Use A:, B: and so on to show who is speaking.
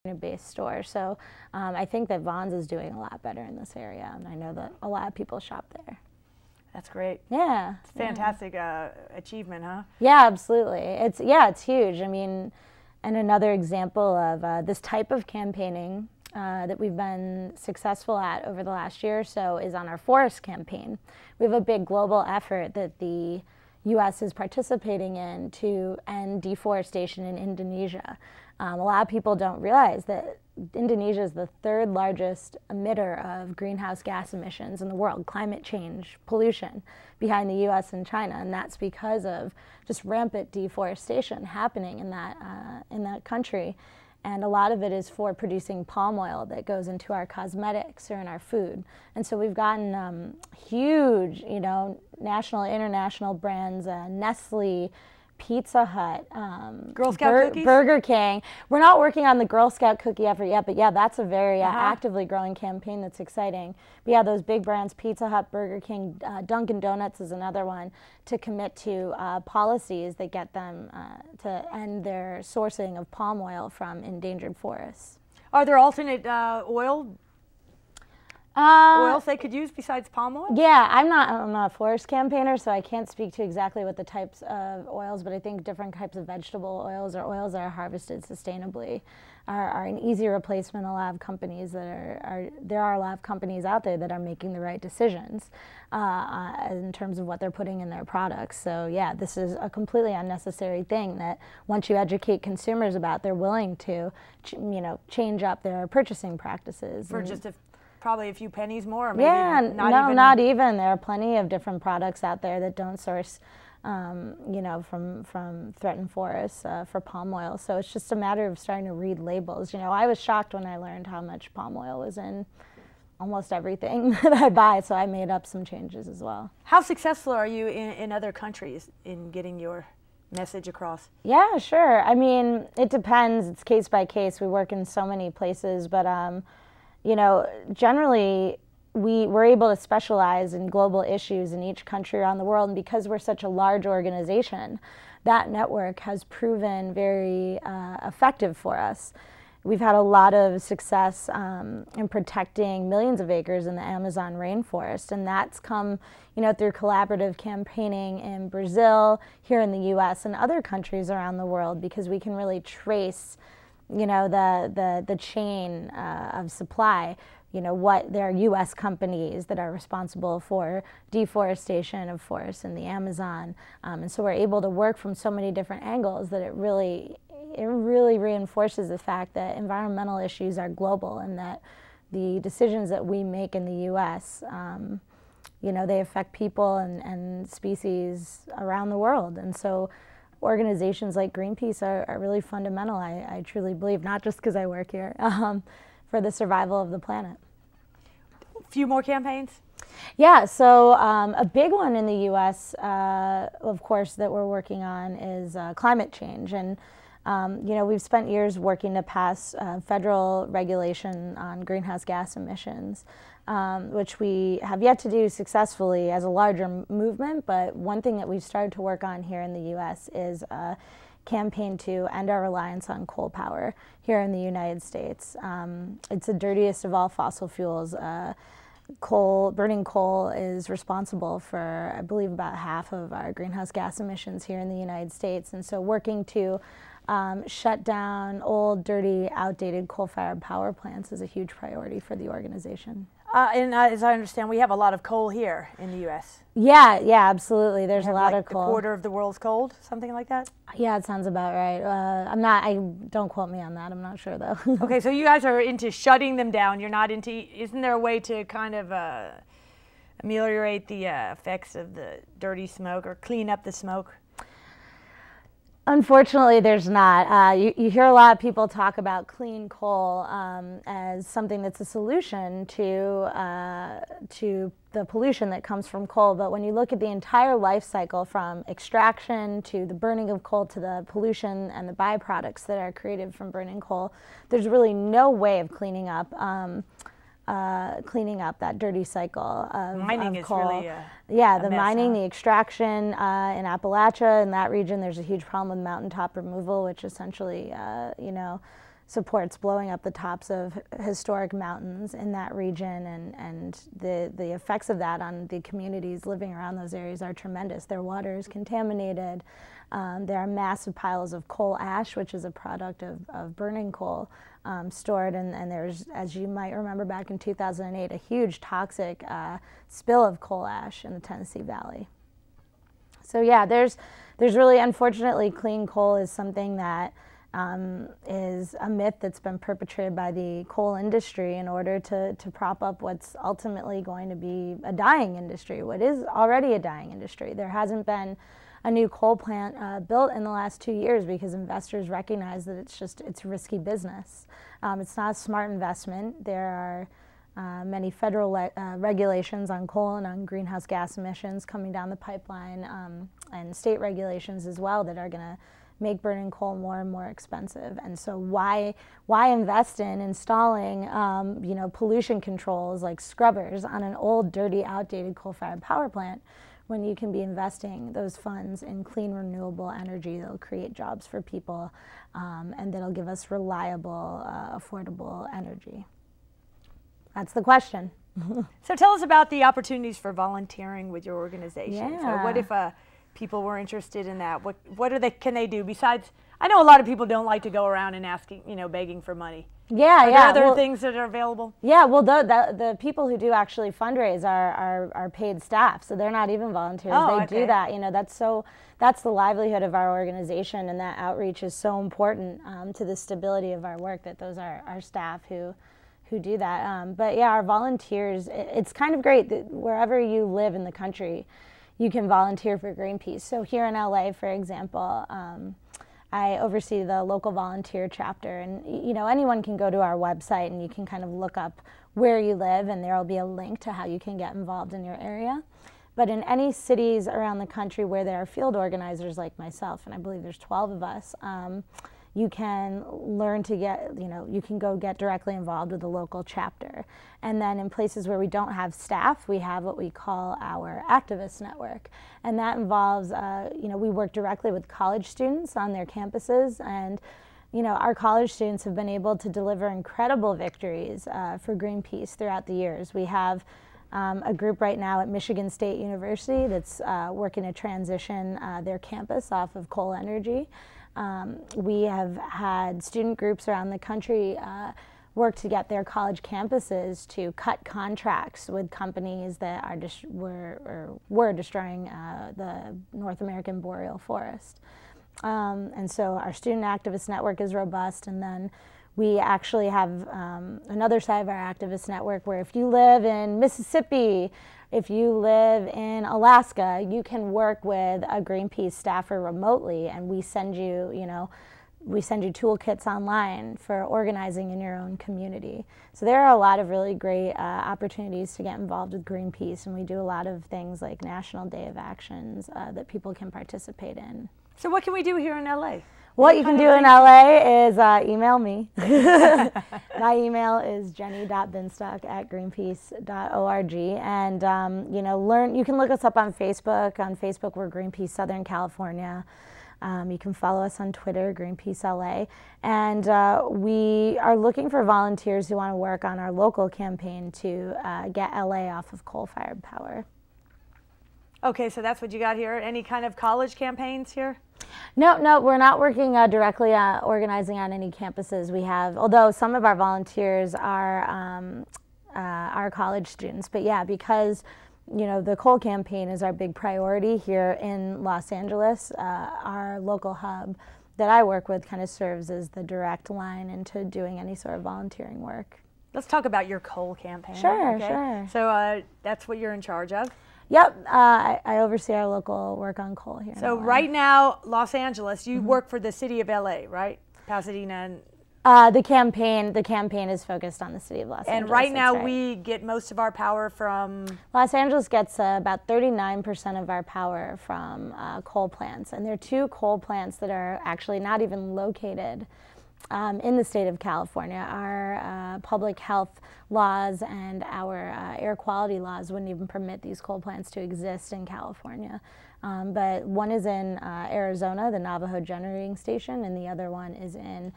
A: based store. So I think that Vons is doing a lot better in this area, and I know that a lot of people shop there.
B: That's great.
A: Yeah.
B: It's fantastic achievement, huh?
A: Yeah, absolutely. It's huge. I mean, and another example of this type of campaigning that we've been successful at over the last year or so is on our forest campaign. We have a big global effort that the U.S. is participating in to end deforestation in Indonesia. A lot of people don't realize that Indonesia is the third largest emitter of greenhouse gas emissions in the world, climate change, pollution, behind the U.S. and China, and that's because of just rampant deforestation happening in that country. And a lot of it is for producing palm oil that goes into our cosmetics or in our food. And so we've gotten huge, national, international brands, Nestle, Pizza Hut,
B: Girl Scout cookies?
A: Burger King. We're not working on the Girl Scout cookie effort yet, but yeah, that's a very actively growing campaign that's exciting. But yeah, those big brands, Pizza Hut, Burger King, Dunkin' Donuts is another one, to commit to policies that get them to end their sourcing of palm oil from endangered forests.
B: Are there alternate oils they could use besides palm oil?
A: Yeah, I'm not a forest campaigner, so I can't speak to exactly what the types of oils, but I think different types of vegetable oils or oils that are harvested sustainably are an easy replacement. A lot of companies there are a lot of companies out there that are making the right decisions in terms of what they're putting in their products. So yeah, this is a completely unnecessary thing that once you educate consumers about, they're willing to change up their purchasing practices.
B: For just probably a few pennies more, or maybe
A: not even. There are plenty of different products out there that don't source, from threatened forests for palm oil. So it's just a matter of starting to read labels. I was shocked when I learned how much palm oil was in almost everything that I buy, so I made up some changes as well.
B: How successful are you in other countries in getting your message across?
A: Yeah, sure. I mean, it depends. It's case by case. We work in so many places, but generally we're able to specialize in global issues in each country around the world, and because we're such a large organization, that network has proven very effective for us. We've had a lot of success in protecting millions of acres in the Amazon rainforest, and that's come through collaborative campaigning in Brazil, here in the U.S., and other countries around the world, because we can really trace the chain of supply, what there are U.S. companies that are responsible for deforestation of forests in the Amazon. And so we're able to work from so many different angles that it really reinforces the fact that environmental issues are global, and that the decisions that we make in the U.S., they affect people and species around the world. And so organizations like Greenpeace are really fundamental, I truly believe, not just because I work here, for the survival of the planet.
B: A few more campaigns?
A: Yeah, so a big one in the U.S., of course, that we're working on is climate change. And we've spent years working to pass federal regulation on greenhouse gas emissions, which we have yet to do successfully as a larger movement. But one thing that we've started to work on here in the U.S. is a campaign to end our reliance on coal power here in the United States. It's the dirtiest of all fossil fuels. Burning coal is responsible for, I believe, about half of our greenhouse gas emissions here in the United States. And so working to shut down old, dirty, outdated coal-fired power plants is a huge priority for the organization.
B: And as I understand, we have a lot of coal here in the U.S.
A: Yeah, absolutely. There's a lot of coal.
B: A quarter of the world's coal, something like that?
A: Yeah, it sounds about right. Don't quote me on that. I'm not sure, though.
B: Okay, so you guys are into shutting them down. You're not into, isn't there a way to kind of ameliorate the effects of the dirty smoke or clean up the smoke?
A: Unfortunately, there's not. You hear a lot of people talk about clean coal as something that's a solution to the pollution that comes from coal. But when you look at the entire life cycle, from extraction to the burning of coal to the pollution and the byproducts that are created from burning coal, there's really no way of cleaning up that dirty cycle of
B: mining
A: of coal.
B: Is really
A: the mining, the extraction in Appalachia, in that region, there's a huge problem with mountaintop removal, which essentially, supports blowing up the tops of historic mountains in that region, and the effects of that on the communities living around those areas are tremendous. Their water is contaminated. There are massive piles of coal ash, which is a product of burning coal, stored, and there's, as you might remember back in 2008, a huge toxic spill of coal ash in the Tennessee Valley. So yeah, there's really, unfortunately, clean coal is something that is a myth that's been perpetrated by the coal industry in order to prop up what's ultimately going to be a dying industry, what is already a dying industry. There hasn't been a new coal plant built in the last 2 years because investors recognize that it's risky business. It's not a smart investment. There are many federal regulations on coal and on greenhouse gas emissions coming down the pipeline, and state regulations as well that are going to make burning coal more and more expensive. And so why invest in installing pollution controls like scrubbers on an old, dirty, outdated coal-fired power plant when you can be investing those funds in clean, renewable energy that'll create jobs for people, and that'll give us reliable, affordable energy? That's the question.
B: So tell us about the opportunities for volunteering with your organization.
A: Yeah.
B: So what if people were interested in that? What can they do besides? I know a lot of people don't like to go around and asking, begging for money.
A: Yeah,
B: Are there other things that are available?
A: Yeah, well, the people who do actually fundraise are paid staff, so they're not even volunteers.
B: Oh,
A: they
B: okay.
A: do that. That's the livelihood of our organization, and that outreach is so important to the stability of our work, that those are our staff who do that. But yeah, our volunteers, it's kind of great that wherever you live in the country, you can volunteer for Greenpeace. So here in LA, for example, I oversee the local volunteer chapter, and anyone can go to our website and you can kind of look up where you live, and there will be a link to how you can get involved in your area. But in any cities around the country where there are field organizers like myself, and I believe there's 12 of us, you can learn to get, you can go get directly involved with the local chapter. And then in places where we don't have staff, we have what we call our activist network. And that involves, we work directly with college students on their campuses, and our college students have been able to deliver incredible victories for Greenpeace throughout the years. We have a group right now at Michigan State University that's working to transition their campus off of coal energy. We have had student groups around the country work to get their college campuses to cut contracts with companies that were destroying the North American boreal forest. And so our student activist network is robust, and then we actually have another side of our activist network where if you live in Mississippi, if you live in Alaska, you can work with a Greenpeace staffer remotely, and we send you, toolkits online for organizing in your own community. So there are a lot of really great opportunities to get involved with Greenpeace, and we do a lot of things like National Day of Actions that people can participate in.
B: So what can we do here in LA?
A: What you can do in LA is email me. My email is jenny.binstock@greenpeace.org, and you can look us up on Facebook. On Facebook, we're Greenpeace Southern California. You can follow us on Twitter, Greenpeace LA, and we are looking for volunteers who want to work on our local campaign to get LA off of coal-fired power.
B: Okay, so that's what you got here. Any kind of college campaigns here?
A: No, we're not working directly organizing on any campuses. We have, although some of our volunteers are college students, but yeah, because the coal campaign is our big priority here in Los Angeles, our local hub that I work with kind of serves as the direct line into doing any sort of volunteering work.
B: Let's talk about your coal campaign.
A: Sure,
B: okay?
A: sure.
B: So that's what you're in charge of?
A: Yep, I oversee our local work on coal here.
B: So right now, Los Angeles, you work for the city of LA, right? Pasadena.
A: The campaign is focused on the city of Los Angeles.
B: And right now we get most of our power from?
A: Los Angeles gets about 39% of our power from coal plants. And there are 2 coal plants that are actually not even located in the state of California. Our public health laws and our air quality laws wouldn't even permit these coal plants to exist in California. But one is in Arizona, the Navajo Generating Station, and the other one is in